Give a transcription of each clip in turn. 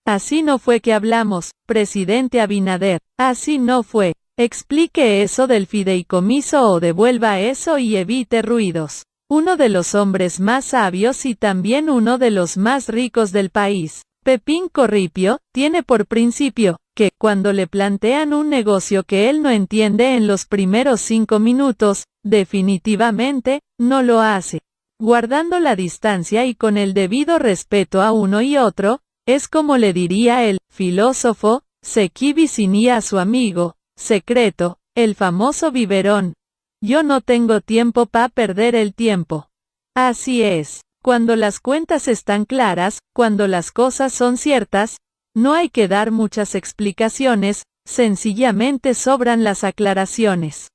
Así no fue que hablamos, presidente Abinader, así no fue. Explique eso del fideicomiso o devuelva eso y evite ruidos. Uno de los hombres más sabios y también uno de los más ricos del país, Pepín Corripio, tiene por principio, que, cuando le plantean un negocio que él no entiende en los primeros 5 minutos, definitivamente, no lo hace. Guardando la distancia y con el debido respeto a uno y otro, es como le diría el filósofo Seki Vicini a su amigo secreto, el famoso biberón: yo no tengo tiempo para perder el tiempo. Así es, cuando las cuentas están claras, cuando las cosas son ciertas, no hay que dar muchas explicaciones, sencillamente sobran las aclaraciones.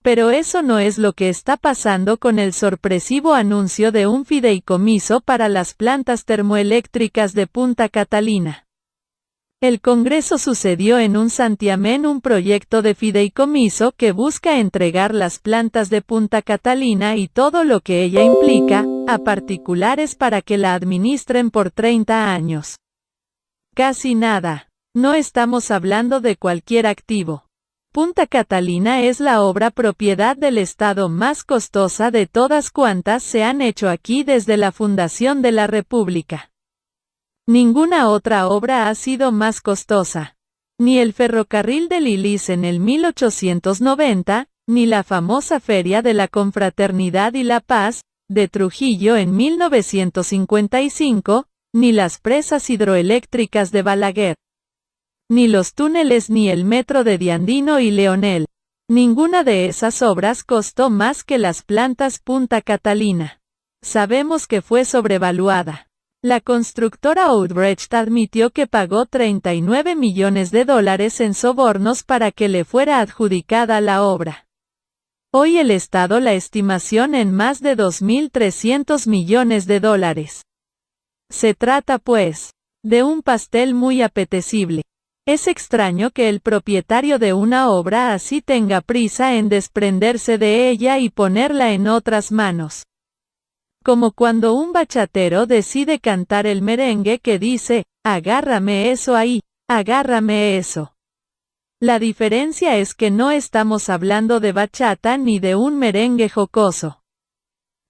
Pero eso no es lo que está pasando con el sorpresivo anuncio de un fideicomiso para las plantas termoeléctricas de Punta Catalina. El Congreso sucedió en un santiamén un proyecto de fideicomiso que busca entregar las plantas de Punta Catalina y todo lo que ella implica, a particulares para que la administren por 30 años. Casi nada. No estamos hablando de cualquier activo. Punta Catalina es la obra propiedad del Estado más costosa de todas cuantas se han hecho aquí desde la fundación de la República. Ninguna otra obra ha sido más costosa. Ni el ferrocarril de Lilis en el 1890, ni la famosa Feria de la Confraternidad y la Paz, de Trujillo en 1955, ni las presas hidroeléctricas de Balaguer. Ni los túneles ni el metro de Diandino y Leonel. Ninguna de esas obras costó más que las plantas Punta Catalina. Sabemos que fue sobrevaluada. La constructora Odebrecht admitió que pagó $39 millones en sobornos para que le fuera adjudicada la obra. Hoy el Estado la estimación en más de $2.300 millones. Se trata pues, de un pastel muy apetecible. Es extraño que el propietario de una obra así tenga prisa en desprenderse de ella y ponerla en otras manos. Como cuando un bachatero decide cantar el merengue que dice, agárrame eso ahí, agárrame eso. La diferencia es que no estamos hablando de bachata ni de un merengue jocoso,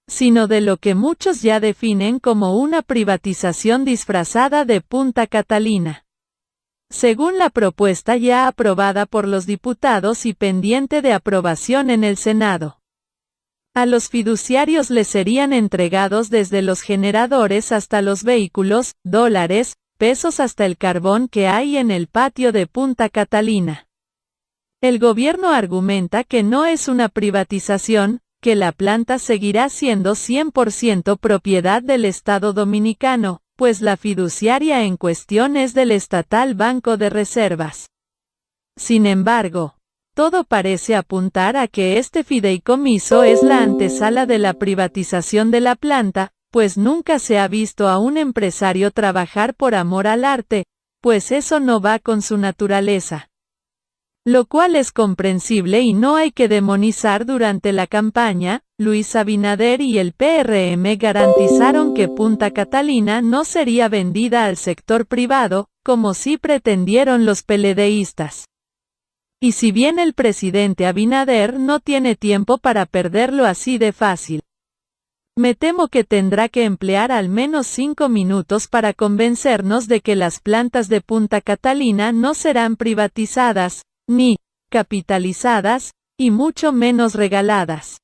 sino de lo que muchos ya definen como una privatización disfrazada de Punta Catalina. Según la propuesta ya aprobada por los diputados y pendiente de aprobación en el Senado. A los fiduciarios les serían entregados desde los generadores hasta los vehículos, dólares, pesos hasta el carbón que hay en el patio de Punta Catalina. El gobierno argumenta que no es una privatización, que la planta seguirá siendo 100% propiedad del Estado dominicano, pues la fiduciaria en cuestión es del estatal Banco de Reservas. Sin embargo, todo parece apuntar a que este fideicomiso es la antesala de la privatización de la planta, pues nunca se ha visto a un empresario trabajar por amor al arte, pues eso no va con su naturaleza. Lo cual es comprensible y no hay que demonizar. Durante la campaña, Luis Abinader y el PRM garantizaron que Punta Catalina no sería vendida al sector privado, como sí pretendieron los peledeístas. Y si bien el presidente Abinader no tiene tiempo para perderlo así de fácil, me temo que tendrá que emplear al menos 5 minutos para convencernos de que las plantas de Punta Catalina no serán privatizadas, ni capitalizadas, y mucho menos regaladas.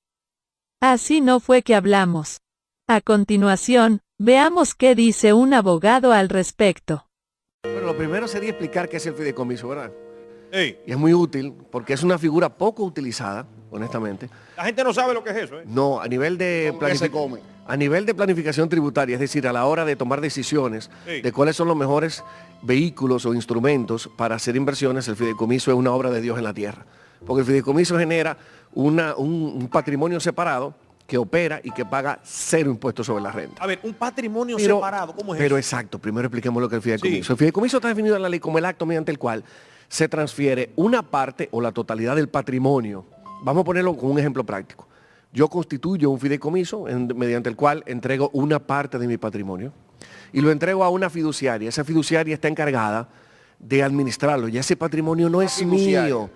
Así no fue que hablamos. A continuación, veamos qué dice un abogado al respecto. Bueno, lo primero sería explicar qué es el fideicomiso, ¿verdad? Ey. Y es muy útil porque es una figura poco utilizada, honestamente. La gente no sabe lo que es eso, ¿eh? No, a nivel de planificación tributaria, es decir, a la hora de tomar decisiones Sí. de cuáles son los mejores vehículos o instrumentos para hacer inversiones, el fideicomiso es una obra de Dios en la tierra. Porque el fideicomiso genera un patrimonio separado que opera y que paga 0 impuestos sobre la renta. A ver, un patrimonio separado, ¿cómo es Pero eso? exacto, primero expliquemos lo que es el fideicomiso. Sí. El fideicomiso está definido en la ley como el acto mediante el cual se transfiere una parte o la totalidad del patrimonio. Vamos a ponerlo con un ejemplo práctico. Yo constituyo un fideicomiso mediante el cual entrego una parte de mi patrimonio y lo entrego a una fiduciaria. Esa fiduciaria está encargada de administrarlo. Ya ese patrimonio no es mío.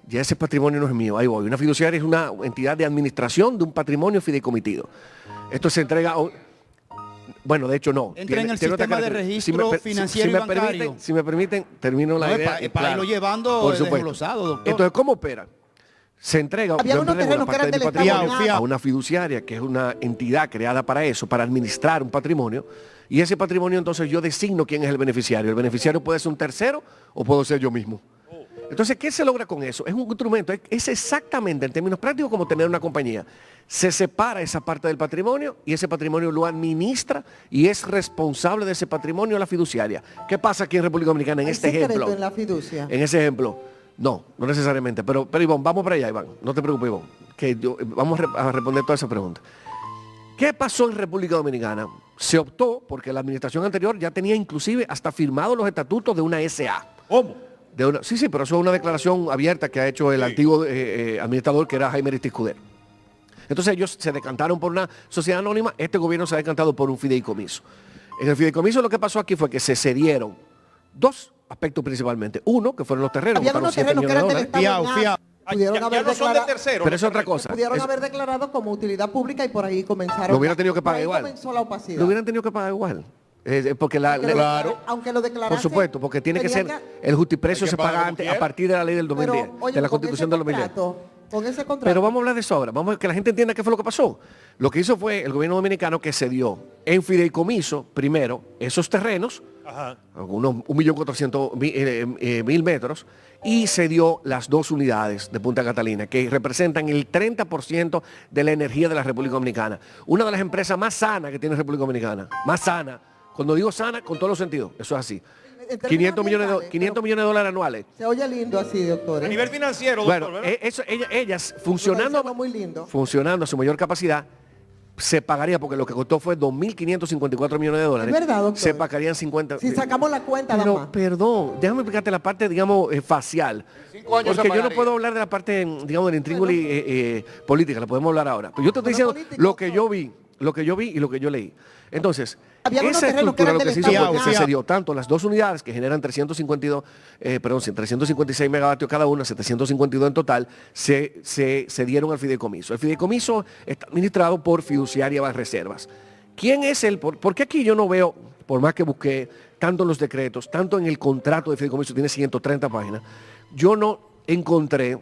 Ya ese patrimonio no es mío. Ahí voy. Una fiduciaria es una entidad de administración de un patrimonio fideicomitido. Esto se entrega a... Bueno, de hecho no. Entra en el sistema de registro financiero y bancario. Si me permiten, termino la idea. Para irlo llevando desglosado, doctor. Entonces, ¿cómo opera? Se entrega Había unos terrenos que eran del Estado a una fiduciaria, que es una entidad creada para eso, para administrar un patrimonio, y ese patrimonio entonces yo designo quién es el beneficiario. El beneficiario puede ser un tercero o puedo ser yo mismo. Entonces, ¿qué se logra con eso? Es un instrumento, es exactamente en términos prácticos como tener una compañía. Se separa esa parte del patrimonio y ese patrimonio lo administra y es responsable de ese patrimonio la fiduciaria. ¿Qué pasa aquí en República Dominicana en este ejemplo? En la fiducia. En ese ejemplo, no necesariamente. Pero Iván, vamos para allá, Iván. No te preocupes, Iván, vamos a responder toda esa pregunta. ¿Qué pasó en República Dominicana? Se optó porque la administración anterior ya tenía inclusive hasta firmado los estatutos de una SA. ¿Cómo? Sí, pero eso es una declaración abierta que ha hecho el antiguo administrador, que era Jaime Aristides Escudero. Entonces ellos se decantaron por una sociedad anónima, este gobierno se ha decantado por un fideicomiso. En el fideicomiso lo que pasó aquí fue que se cedieron dos aspectos principalmente. Uno, que fueron los terrenos. Había unos terrenos que eran del Estado. Pudieron haber no son del tercero. Pero es otra cosa. Pudieron haber declarado como utilidad pública y por ahí comenzaron. Lo hubieran tenido que pagar igual. Comenzó la opacidad. Lo hubieran tenido que pagar igual. Porque aunque lo declaraste, por supuesto, porque tiene que ser, el justiprecio se paga antes, a partir de la ley del 2010, pero, oye, de la Constitución del 2010. Con ese contrato. Pero vamos a hablar de eso ahora, vamos a que la gente entienda qué fue lo que pasó. Lo que hizo fue el gobierno dominicano que cedió en fideicomiso, primero, esos terrenos, algunos 1.400.000 metros, y cedió las dos unidades de Punta Catalina, que representan el 30% de la energía de la República Dominicana. Una de las empresas más sanas que tiene República Dominicana, más sana. Cuando digo sana, con todos los sentidos, eso es así. 500 millones de dólares anuales. Se oye lindo así, doctor. A nivel financiero, doctor, bueno, ellas funcionando, muy lindo. funcionando a su mayor capacidad, se pagaría, porque lo que costó fue 2.554 millones de dólares. Es verdad, doctor. Se pagarían 50. Si sacamos la cuenta, pero, nada más. perdón, déjame explicarte la parte, digamos, facial. Porque yo no puedo hablar de la parte, digamos, de la intríngulis política, la podemos hablar ahora. Pero yo te estoy diciendo lo que yo vi y lo que yo leí. Entonces, esa estructura lo que se hizo fue que se cedió tanto las dos unidades que generan 356 megavatios cada una, 752 en total, se dieron al fideicomiso. El fideicomiso está administrado por Fiduciaria Banreservas. ¿Quién es él? Porque aquí yo no veo, por más que busqué, tanto en los decretos, tanto en el contrato de fideicomiso, tiene 130 páginas, yo no encontré...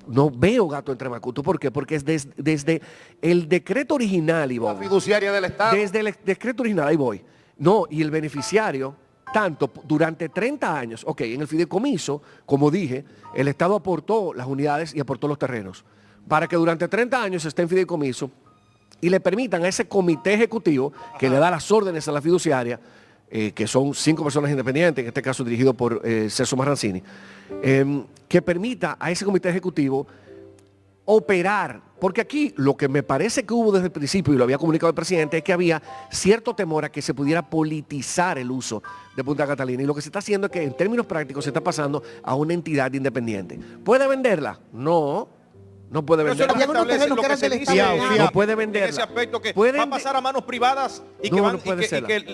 No veo gato entre macuto. ¿Por qué? Porque es desde el decreto original, y voy. La fiduciaria del Estado. Desde el decreto original, ahí voy. No, y el beneficiario, tanto durante 30 años, en el fideicomiso, como dije, el Estado aportó las unidades y aportó los terrenos. Para que durante 30 años esté en fideicomiso y le permitan a ese comité ejecutivo que le da las órdenes a la fiduciaria, que son 5 personas independientes, en este caso dirigido por Celso Marrancini, que permita a ese comité ejecutivo operar, porque aquí lo que me parece que hubo desde el principio, y lo había comunicado el presidente, es que había cierto temor a que se pudiera politizar el uso de Punta Catalina, y lo que se está haciendo es que en términos prácticos se está pasando a una entidad independiente. ¿Puede venderla? No puede venderla. Había unos terrenos que eran del Estado. No puede venderla. En ese aspecto que va a pasar a manos privadas y que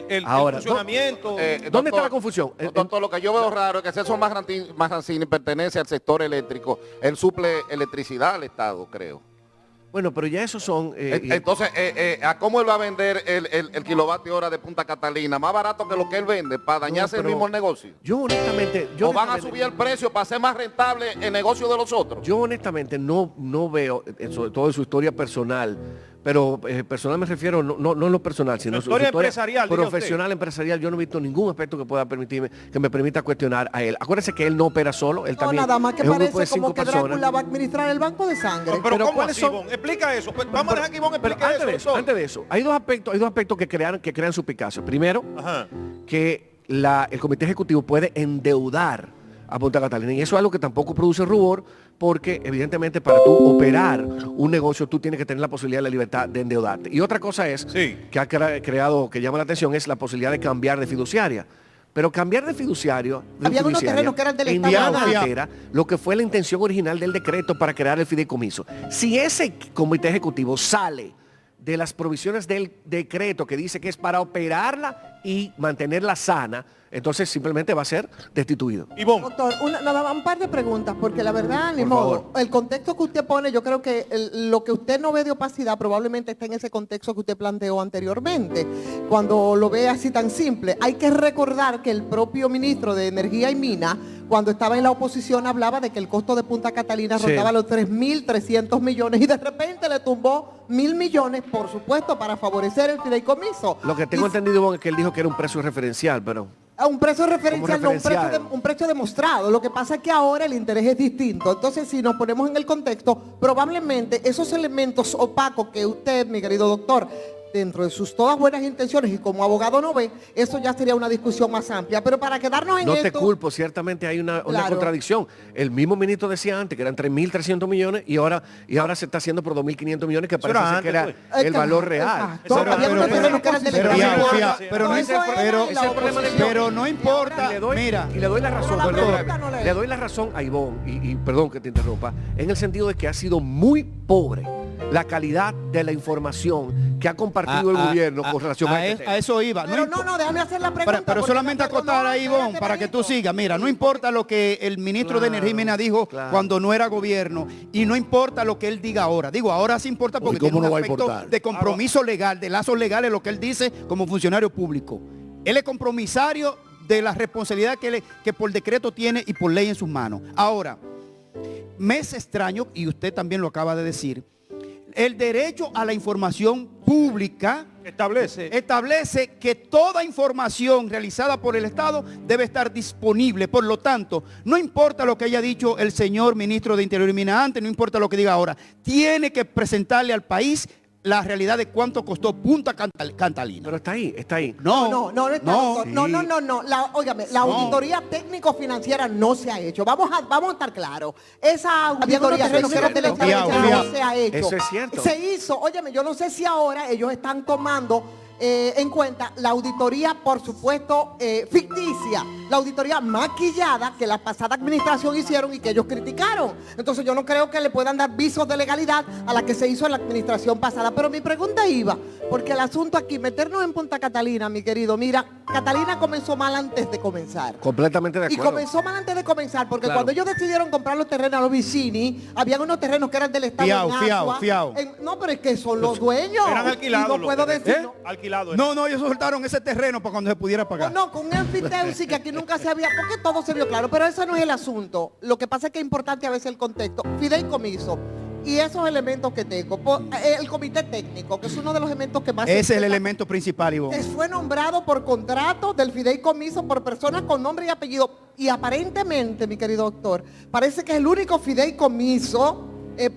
el funcionamiento... ¿Dónde está la confusión? Doctor, lo que yo veo raro es que Celso Marrancini pertenece al sector eléctrico. Él suple electricidad al Estado, creo. Bueno, pero ya esos son... Entonces, ¿a cómo él va a vender el kilovatio hora de Punta Catalina? ¿Más barato que lo que él vende para dañarse el mismo negocio? Yo honestamente... ¿O van a subir el precio para hacer más rentable el negocio de los otros? Yo honestamente no veo, sobre todo en su historia personal, pero personal me refiero no en lo personal, sino en su historia empresarial, profesional, empresarial. Yo no he visto ningún aspecto que pueda permitirme, que me permita cuestionar a él. Acuérdese que él no opera solo, él también nada más que es un grupo de parece como 5 que personas. Drácula va a administrar el banco de sangre. Pero ¿cómo ¿cuáles así, son? Ivonne? Explica eso. Pues vamos a dejar que Ivonne explique eso. Antes de eso, hay dos aspectos que crean suspicacia. Primero, que el comité ejecutivo puede endeudar a Punta Catalina, y eso es algo que tampoco produce rubor, porque evidentemente para tú operar un negocio tú tienes que tener la posibilidad de la libertad de endeudarte. Y otra cosa es, que ha creado, que llama la atención, es la posibilidad de cambiar de fiduciaria. Pero cambiar de fiduciario, había unos terrenos que eran del en Estado. nada altera lo que fue la intención original del decreto para crear el fideicomiso. Si ese comité ejecutivo sale de las provisiones del decreto que dice que es para operarla y mantenerla sana, entonces simplemente va a ser destituido. Doctor, un par de preguntas, porque la verdad, ni modo, el contexto que usted pone, yo creo que lo que usted no ve de opacidad probablemente está en ese contexto que usted planteó anteriormente, cuando lo ve así tan simple. Hay que recordar que el propio ministro de Energía y Minas, cuando estaba en la oposición, hablaba de que el costo de Punta Catalina rondaba los 3.300 millones y de repente le tumbó 1.000 millones, por supuesto, para favorecer el fideicomiso. Lo que tengo entendido es que él dijo que era un precio referencial, pero... Un precio referencial, no un precio demostrado. Lo que pasa es que ahora el interés es distinto. Entonces, si nos ponemos en el contexto, probablemente esos elementos opacos que usted, mi querido doctor, dentro de sus todas buenas intenciones y como abogado no ve, eso ya sería una discusión más amplia. Pero para quedarnos en esto... No te culpo, ciertamente hay una contradicción. El mismo ministro decía antes que eran 3.300 millones y ahora se está haciendo por 2.500 millones, que parece ser que era el valor real. Pero no importa. Mira, y le doy la razón, le doy la razón a Ivonne, y perdón que te interrumpa, en el sentido de que ha sido muy pobre la calidad de la información que ha compartido el gobierno con relación a a eso iba. Pero no, déjame hacer la pregunta. Pero solamente acotar ahí, Ivonne, para que tú sigas. Mira, no importa lo que el ministro de Energía y Minas dijo cuando no era gobierno, y no importa lo que él diga ahora. Digo, ahora sí importa porque tiene un aspecto de compromiso legal, de lazos legales, lo que él dice como funcionario público. Él es compromisario de la responsabilidad que por decreto tiene y por ley en sus manos. Ahora, me es extraño, y usted también lo acaba de decir, el derecho a la información pública establece que toda información realizada por el Estado debe estar disponible. Por lo tanto, no importa lo que haya dicho el señor ministro de Interior y Minas antes, no importa lo que diga ahora, tiene que presentarle al país la realidad de cuánto costó Punta Catalina. Pero está ahí. No. Óigame, la auditoría técnico-financiera no se ha hecho. Vamos a estar claros. Esa auditoría técnico-financiera no se ha hecho. Eso es cierto. Se hizo, óyeme, yo no sé si ahora ellos están tomando en cuenta la auditoría, por supuesto, ficticia, la auditoría maquillada que la pasada administración hicieron y que ellos criticaron. Entonces yo no creo que le puedan dar visos de legalidad a la que se hizo en la administración pasada. Pero mi pregunta iba, porque el asunto aquí, meternos en Punta Catalina, mi querido, mira, Catalina comenzó mal antes de comenzar. Completamente de acuerdo. Y comenzó mal antes de comenzar, porque cuando ellos decidieron comprar los terrenos a los Vicini, habían unos terrenos que eran del Estado. Fiao. No, pero es que son los dueños. Eran alquilados. No puedo decir. No, ellos soltaron ese terreno para cuando se pudiera pagar. No, con un enfiteusi que aquí nunca se había, porque todo se vio claro, pero eso no es el asunto. Lo que pasa es que es importante a veces el contexto. Fideicomiso y esos elementos que tengo, el comité técnico, que es uno de los elementos que más... Ese es el elemento principal, Ivonne. Fue nombrado por contrato del fideicomiso por personas con nombre y apellido. Y aparentemente, mi querido doctor, parece que es el único fideicomiso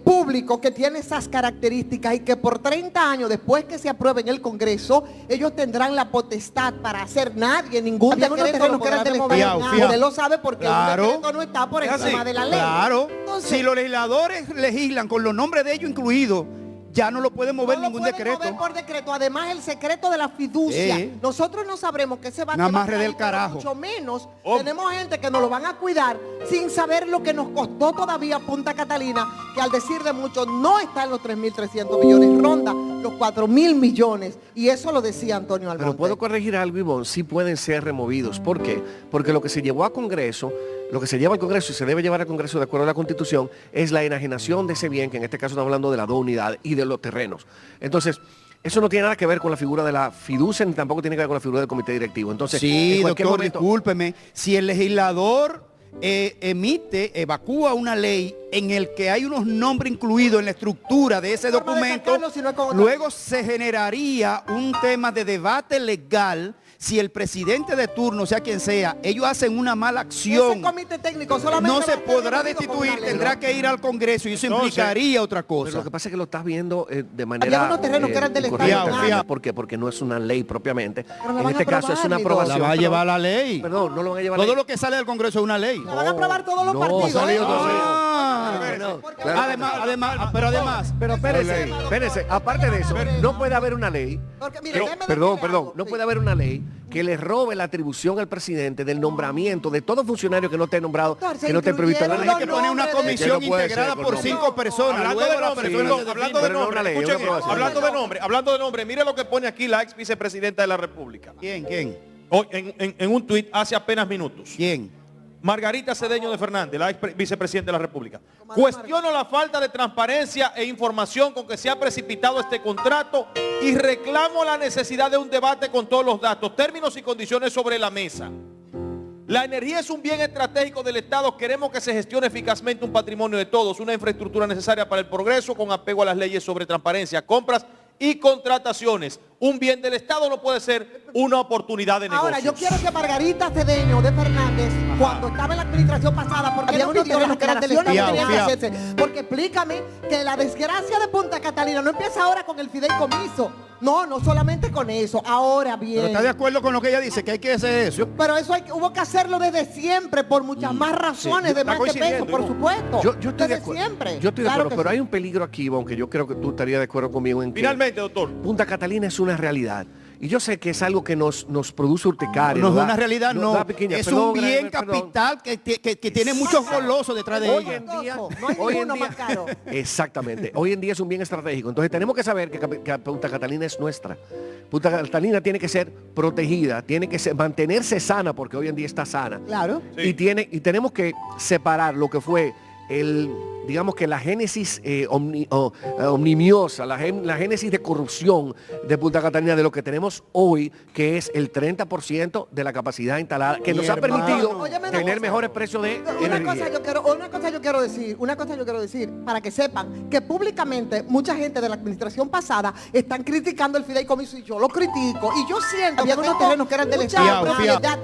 público que tiene esas características y que por 30 años después que se apruebe en el Congreso, ellos tendrán la potestad para hacer ningún decreto lo podrá remover. Usted lo sabe porque un decreto no está por encima de la ley. Claro. Entonces, si los legisladores legislan con los nombres de ellos incluidos, ya no lo puede mover ningún decreto. Mover por decreto. Además, el secreto de la fiducia. Nosotros no sabremos qué se va a hacer. Nada más del carajo. Mucho menos. Tenemos gente que nos lo van a cuidar sin saber lo que nos costó todavía Punta Catalina, que al decir de muchos no está en los 3.300 millones, ronda los 4.000 millones. Y eso lo decía Antonio Almonte. Pero puedo corregir algo, Ivonne, sí pueden ser removidos. ¿Por qué? Porque lo que se llevó a Congreso, lo que se lleva al Congreso y se debe llevar al Congreso de acuerdo a la Constitución es la enajenación de ese bien, que en este caso estamos hablando de las dos unidades y de los terrenos. Entonces, eso no tiene nada que ver con la figura de la fiducia, ni tampoco tiene que ver con la figura del comité directivo. Entonces, sí, doctor, discúlpeme, si el legislador evacúa una ley en el que hay unos nombres incluidos en la estructura de ese documento, luego se generaría un tema de debate legal. Si el presidente de turno, sea quien sea, ellos hacen una mala acción, ese comité técnico solamente no se podrá destituir, tendrá que ir al Congreso y eso implicaría otra cosa. Pero lo que pasa es que lo estás viendo de manera... Había unos terrenos que eran del Estado. ¿Por qué? Porque no es una ley propiamente. En este caso es una aprobación. La va a llevar la ley. Perdón, no lo van a llevar todo lo que sale del Congreso es una ley. La van a aprobar todos los partidos. Pero espérese, aparte de eso, no puede haber una ley, no puede haber una ley que le robe la atribución al presidente del nombramiento de todo funcionario que no esté nombrado, que no esté previsto en la ley. Hay que poner una comisión integrada por 5 personas. Hablando de nombre, mire lo que pone aquí la ex vicepresidenta de la República. ¿Quién? Hoy, en un tuit hace apenas minutos. ¿Quién? Margarita Cedeño de Fernández, la ex vicepresidenta de la República. Cuestiono la falta de transparencia e información con que se ha precipitado este contrato y reclamo la necesidad de un debate con todos los datos, términos y condiciones sobre la mesa. La energía es un bien estratégico del Estado. Queremos que se gestione eficazmente un patrimonio de todos, una infraestructura necesaria para el progreso con apego a las leyes sobre transparencia, compras y contrataciones. Un bien del Estado no puede ser una oportunidad de negocio. Ahora, yo quiero que Margarita Cedeño de Fernández, cuando estaba en la administración pasada, porque no pidió las declaraciones que tenían que hacerse. Porque explícame que la desgracia de Punta Catalina no empieza ahora con el fideicomiso. No solamente con eso. Ahora bien. Pero ¿está de acuerdo con lo que ella dice? Que hay que hacer eso. Pero eso hubo que hacerlo desde siempre, por muchas más razones, de más que peso, por supuesto. Yo estoy de acuerdo. Siempre. Yo estoy de acuerdo, pero hay un peligro aquí, aunque yo creo que tú estarías de acuerdo conmigo en que finalmente, doctor, Punta Catalina es una realidad. Y yo sé que es algo que nos produce urticaria. No es una realidad, no. Es un bien capital que tiene muchos golosos detrás de hoy ella. En día, no hay ninguno más caro. Exactamente. Hoy en día es un bien estratégico. Entonces tenemos que saber que Punta Catalina es nuestra. Punta Catalina tiene que ser protegida, tiene que mantenerse sana, porque hoy en día está sana. Claro. Sí. Y tenemos que separar lo que fue digamos que la génesis omnimiosa, la génesis de corrupción de Punta Catalina de lo que tenemos hoy, que es el 30% de la capacidad instalada, que nos ha permitido tener mejores precios de energía. Una cosa yo quiero decir, para que sepan que públicamente mucha gente de la administración pasada están criticando el fideicomiso y yo lo critico. Y yo siento que unos terrenos que eran del Estado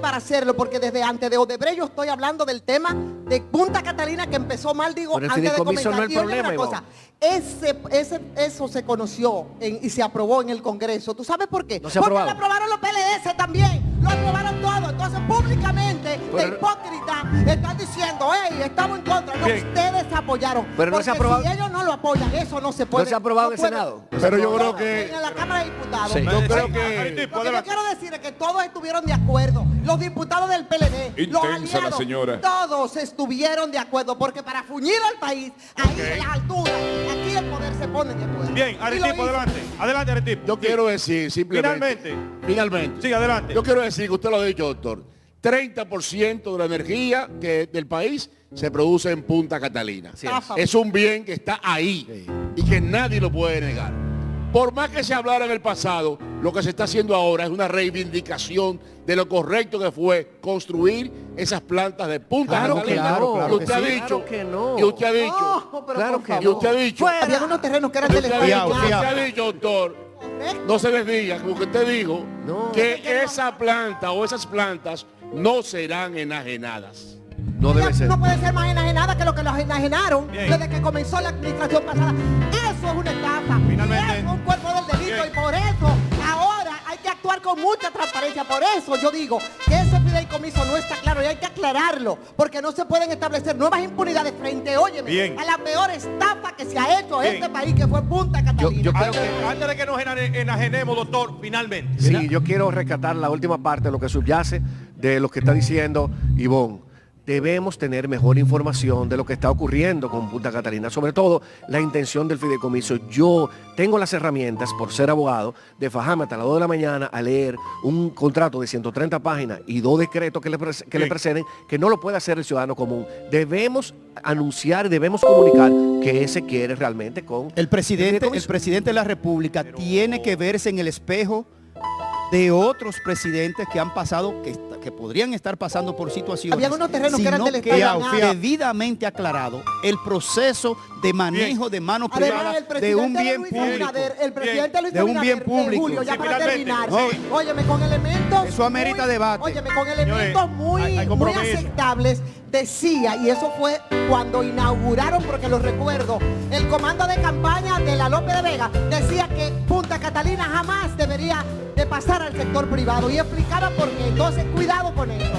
para hacerlo, porque desde antes de Odebrecht yo estoy hablando del tema de Punta Catalina que empezó mal, digo, pero antes de comenzar. No es el problema, una cosa, eso se conoció y se aprobó en el Congreso. ¿Tú sabes por qué? No se porque aprobado. lo aprobaron los PLDS también. Lo aprobaron todo. Entonces, públicamente, de hipócrita, están diciendo, hey, estamos en contra. No, ustedes apoyaron. Pero no se ha aprobado. Si ellos no lo apoyan, eso no se puede. No se ha aprobado en el Senado. Pero yo creo que en la Cámara de Diputados. Sí. Yo creo que Lo que yo quiero decir es que todos estuvieron de acuerdo. Los diputados del PLD, los aliados, todos estuvieron de acuerdo. Porque para fuñir al país, ahí en las alturas, aquí el poder se pone de acuerdo. Bien, Aretipo, adelante. Adelante, Aretipo. yo quiero decir simplemente. Finalmente. Sí, adelante. Yo quiero decir que usted lo ha dicho, doctor. 30% de la energía del país se produce en Punta Catalina. Es un bien que está ahí y que nadie lo puede negar. Por más que se hablara en el pasado, lo que se está haciendo ahora es una reivindicación de lo correcto que fue construir esas plantas de Punta Catalina. Claro, y usted ha dicho, y usted ha dicho, claro y usted ha dicho, había unos terrenos que eran del Estado. usted ha dicho, doctor, no se desdiga, como que usted dijo, que esa planta o esas plantas no serán enajenadas. No debe ser. No puede ser más enajenada que lo que los enajenaron desde que comenzó la administración pasada. Eso es una estafa. Finalmente. Es un cuerpo del delito. Y por eso ahora hay que actuar con mucha transparencia. Por eso yo digo que ese fideicomiso no está claro y hay que aclararlo. Porque no se pueden establecer nuevas impunidades frente, óyeme, a la peor estafa que se ha hecho en este país, que fue Punta Catalina. Yo creo que antes de que nos enajenemos, doctor, finalmente. sí, yo quiero rescatar la última parte de lo que subyace de lo que está diciendo Ivonne. Debemos tener mejor información de lo que está ocurriendo con Punta Catalina, sobre todo la intención del fideicomiso. Yo tengo las herramientas, por ser abogado, de fajarme hasta las 2 de la mañana a leer un contrato de 130 páginas y 2 decretos que le preceden, que no lo puede hacer el ciudadano común. Debemos anunciar, debemos comunicar que se quiere realmente con el presidente de la República tiene que verse en el espejo de otros presidentes que han pasado, que podrían estar pasando por situaciones. Había unos terrenos que eran del Estado. Debidamente aclarado el proceso de manejo de mano privada de un bien público. El presidente Luis de un bien público. Julio, ya para terminar. Óyeme, con elementos. Eso amerita debate. Óyeme, con elementos muy aceptables. Decía, y eso fue cuando inauguraron, porque lo recuerdo, el comando de campaña de la López de Vega decía que Punta Catalina jamás debería de pasar al sector privado y explicaba por qué. Entonces, cuidado con eso.